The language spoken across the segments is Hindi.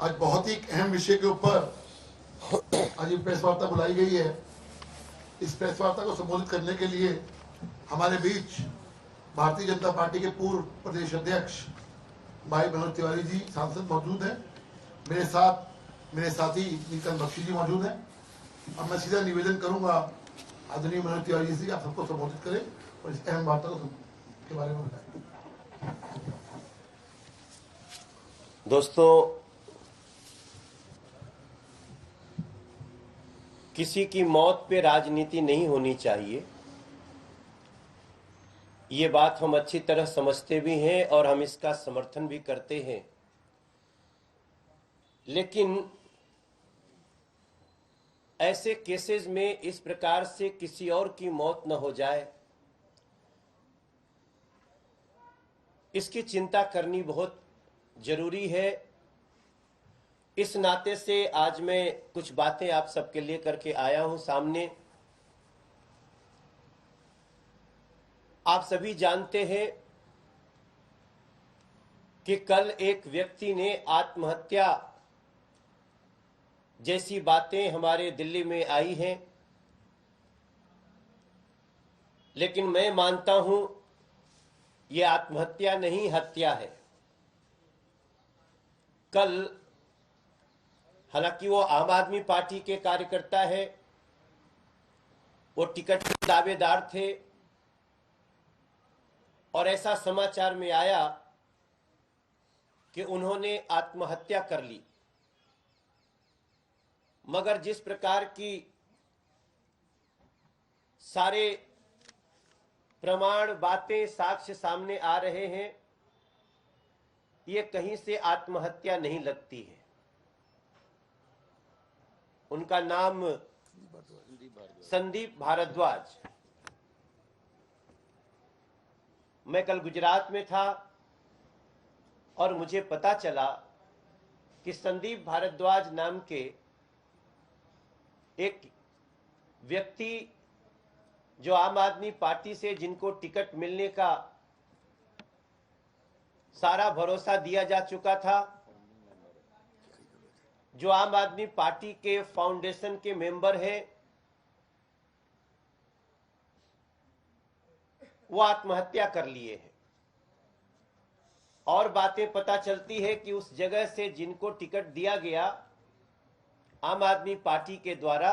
आज बहुत ही अहम विषय के ऊपर आज ये प्रेस वार्ता बुलाई गई है। इस प्रेस वार्ता को संबोधित करने के लिए हमारे बीच भारतीय जनता पार्टी के पूर्व प्रदेश अध्यक्ष भाई मनोज तिवारी जी सांसद मौजूद हैं। मेरे साथ मेरे साथी नीतन बख्शी जी मौजूद हैं। अब मैं सीधा निवेदन करूंगा आदरणीय मनोज तिवारी जी से, आप सबको संबोधित करें और इस अहम वार्ता के बारे में बताएं। दोस्तों, किसी की मौत पे राजनीति नहीं होनी चाहिए, ये बात हम अच्छी तरह समझते भी हैं और हम इसका समर्थन भी करते हैं। लेकिन ऐसे केसेस में इस प्रकार से किसी और की मौत न हो जाए, इसकी चिंता करनी बहुत जरूरी है। इस नाते से आज मैं कुछ बातें आप सबके लिए करके आया हूं सामने। आप सभी जानते हैं कि कल एक व्यक्ति ने आत्महत्या जैसी बातें हमारे दिल्ली में आई हैं, लेकिन मैं मानता हूं ये आत्महत्या नहीं, हत्या है। कल हालांकि वो आम आदमी पार्टी के कार्यकर्ता है, वो टिकट के दावेदार थे और ऐसा समाचार में आया कि उन्होंने आत्महत्या कर ली। मगर जिस प्रकार की सारे प्रमाण, बातें, साक्ष्य सामने आ रहे हैं, ये कहीं से आत्महत्या नहीं लगती है। उनका नाम संदीप भारद्वाज। मैं कल गुजरात में था और मुझे पता चला कि संदीप भारद्वाज नाम के एक व्यक्ति जो आम आदमी पार्टी से, जिनको टिकट मिलने का सारा भरोसा दिया जा चुका था, जो आम आदमी पार्टी के फाउंडेशन के मेंबर हैं, वो आत्महत्या कर लिए हैं। और बातें पता चलती है कि उस जगह से जिनको टिकट दिया गया आम आदमी पार्टी के द्वारा,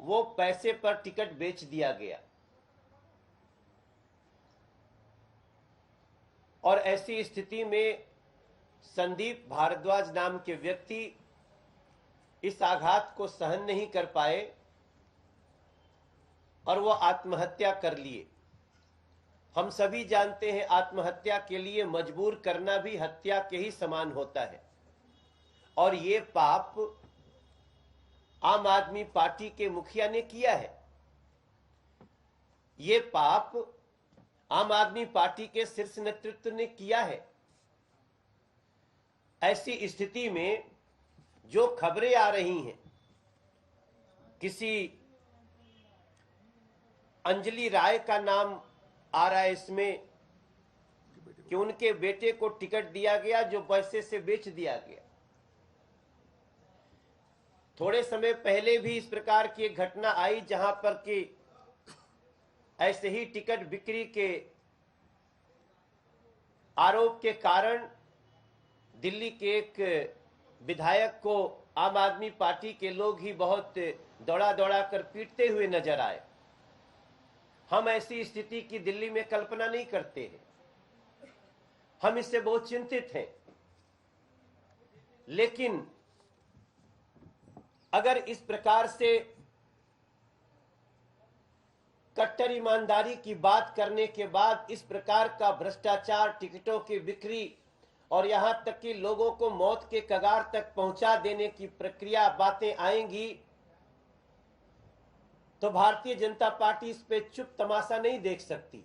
वो पैसे पर टिकट बेच दिया गया। और ऐसी स्थिति में संदीप भारद्वाज नाम के व्यक्ति इस आघात को सहन नहीं कर पाए और वो आत्महत्या कर लिए। हम सभी जानते हैं आत्महत्या के लिए मजबूर करना भी हत्या के ही समान होता है। और ये पाप आम आदमी पार्टी के मुखिया ने किया है। ये पाप आम आदमी पार्टी के शीर्ष नेतृत्व ने किया है। ऐसी स्थिति में जो खबरें आ रही हैं, किसी अंजलि राय का नाम आ रहा है इसमें कि उनके बेटे को टिकट दिया गया जो पैसे से बेच दिया गया। थोड़े समय पहले भी इस प्रकार की एक घटना आई जहां पर कि ऐसे ही टिकट बिक्री के आरोप के कारण दिल्ली के एक विधायक को आम आदमी पार्टी के लोग ही बहुत दौड़ा दौड़ा कर पीटते हुए नजर आए। हम ऐसी स्थिति की दिल्ली में कल्पना नहीं करते हैं, हम इससे बहुत चिंतित हैं। लेकिन अगर इस प्रकार से कट्टर ईमानदारी की बात करने के बाद इस प्रकार का भ्रष्टाचार, टिकटों की बिक्री और यहां तक कि लोगों को मौत के कगार तक पहुंचा देने की प्रक्रिया, बातें आएंगी, तो भारतीय जनता पार्टी इस पे चुप तमाशा नहीं देख सकती।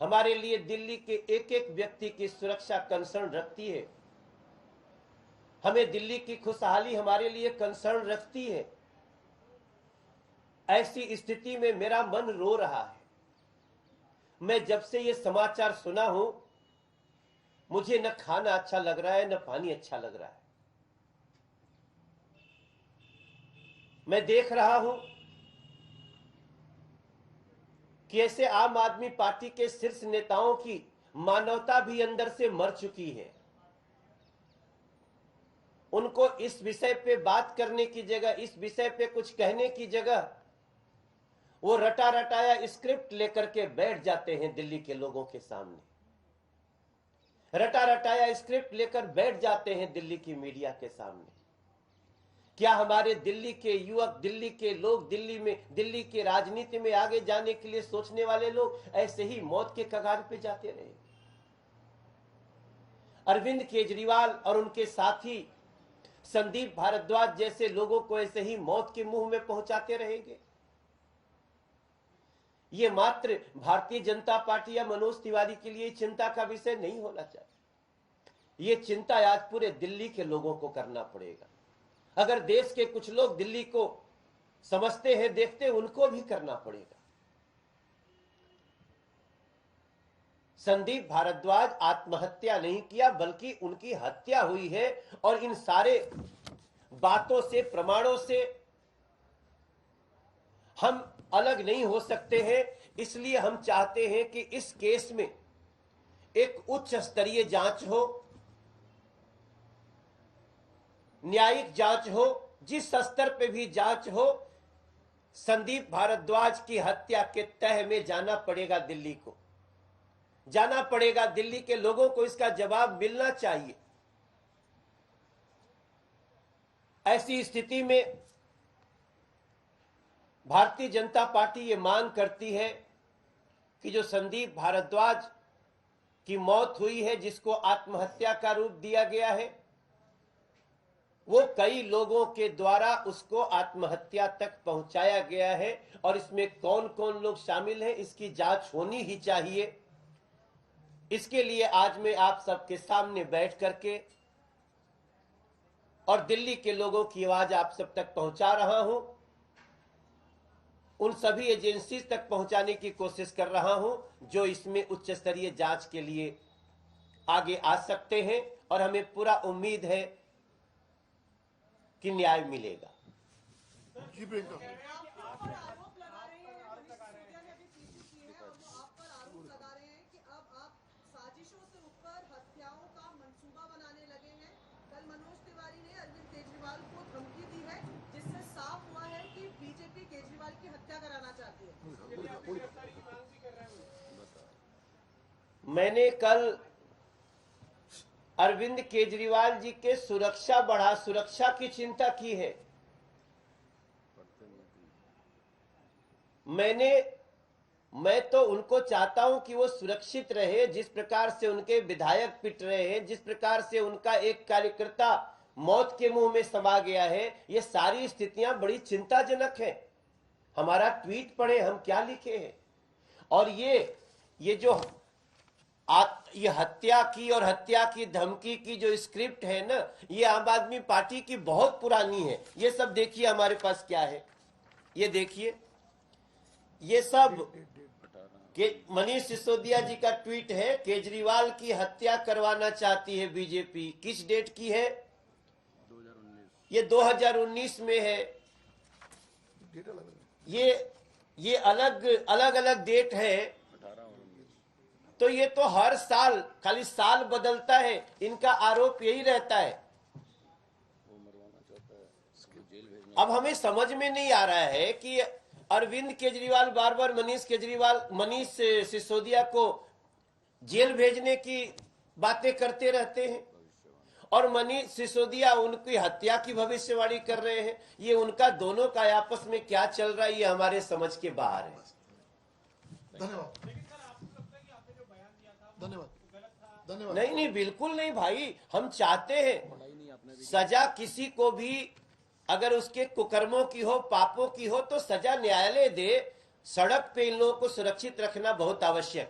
हमारे लिए दिल्ली के एक एक व्यक्ति की सुरक्षा कंसर्न रखती है। हमें दिल्ली की खुशहाली हमारे लिए कंसर्न रखती है। ऐसी स्थिति में मेरा मन रो रहा है। मैं जब से ये समाचार सुना हूं, मुझे न खाना अच्छा लग रहा है न पानी अच्छा लग रहा है। मैं देख रहा हूं कि ऐसे आम आदमी पार्टी के शीर्ष नेताओं की मानवता भी अंदर से मर चुकी है। उनको इस विषय पे बात करने की जगह, इस विषय पे कुछ कहने की जगह वो रटा रटाया स्क्रिप्ट लेकर के बैठ जाते हैं दिल्ली के लोगों के सामने। रटा रटाया स्क्रिप्ट लेकर बैठ जाते हैं दिल्ली की मीडिया के सामने। क्या हमारे दिल्ली के युवक, दिल्ली के लोग, दिल्ली के राजनीति में आगे जाने के लिए सोचने वाले लोग ऐसे ही मौत के कगार पे जाते रहे? अरविंद केजरीवाल और उनके साथी संदीप भारद्वाज जैसे लोगों को ऐसे ही मौत के मुंह में पहुंचाते रहेंगे? ये मात्र भारतीय जनता पार्टी या मनोज तिवारी के लिए चिंता का विषय नहीं होना चाहिए। ये चिंता आज पूरे दिल्ली के लोगों को करना पड़ेगा। अगर देश के कुछ लोग दिल्ली को समझते हैं, देखते हैं, उनको भी करना पड़ेगा। संदीप भारद्वाज आत्महत्या नहीं किया बल्कि उनकी हत्या हुई है, और इन सारे बातों से, प्रमाणों से हम अलग नहीं हो सकते हैं। इसलिए हम चाहते हैं कि इस केस में एक उच्च स्तरीय जांच हो, न्यायिक जांच हो, जिस स्तर पे भी जांच हो। संदीप भारद्वाज की हत्या के तह में जाना पड़ेगा दिल्ली को, जाना पड़ेगा दिल्ली के लोगों को, इसका जवाब मिलना चाहिए। ऐसी स्थिति में भारतीय जनता पार्टी ये मांग करती है कि जो संदीप भारद्वाज की मौत हुई है, जिसको आत्महत्या का रूप दिया गया है, वो कई लोगों के द्वारा उसको आत्महत्या तक पहुंचाया गया है, और इसमें कौन कौन लोग शामिल हैं इसकी जांच होनी ही चाहिए। इसके लिए आज मैं आप सबके सामने बैठ करके और दिल्ली के लोगों की आवाज आप सब तक पहुंचा रहा हूं। उन सभी एजेंसी तक पहुंचाने की कोशिश कर रहा हूं जो इसमें उच्च स्तरीय जांच के लिए आगे आ सकते हैं, और हमें पूरा उम्मीद है कि न्याय मिलेगा। साजिशों से ऊपर हत्याओं का मंसूबा बनाने लगे हैं। कल मनोज तिवारी ने अरविंद केजरीवाल को धमकी दी है, जिससे साफ हुआ है कि बीजेपी केजरीवाल की हत्या कराना चाहती है। मैंने कल अरविंद केजरीवाल जी के सुरक्षा की चिंता की है। मैं तो उनको चाहता हूं कि वो सुरक्षित रहे। जिस प्रकार से उनके विधायक पिट रहे हैं, जिस प्रकार से उनका एक कार्यकर्ता मौत के मुंह में समा गया है, ये सारी स्थितियां बड़ी चिंताजनक हैं। हमारा ट्वीट पढ़े, हम क्या लिखे हैं। और ये जो ये हत्या की और हत्या की धमकी की जो स्क्रिप्ट है ना, ये आम आदमी पार्टी की बहुत पुरानी है। ये सब देखिए हमारे पास क्या है, ये देखिए, ये सब मनीष सिसोदिया जी का ट्वीट है। केजरीवाल की हत्या करवाना चाहती है बीजेपी। किस डेट की है? 2019। ये 2019 में है। ये अलग डेट है। तो ये तो हर साल खाली साल बदलता है, इनका आरोप यही रहता है। अब हमें समझ में नहीं आ रहा है कि अरविंद केजरीवाल बार बार मनीष सिसोदिया को जेल भेजने की बातें करते रहते हैं, और मनीष सिसोदिया उनकी हत्या की भविष्यवाणी कर रहे हैं। ये उनका दोनों का आपस में क्या चल रहा है, ये हमारे समझ के बाहर है। धन्यवाद। नहीं, बिल्कुल नहीं भाई। हम चाहते हैं सजा किसी को भी, अगर उसके कुकर्मों की हो, पापों की हो, तो सजा न्यायालय दे। सड़क पे इन लोगों को सुरक्षित रखना बहुत आवश्यक है।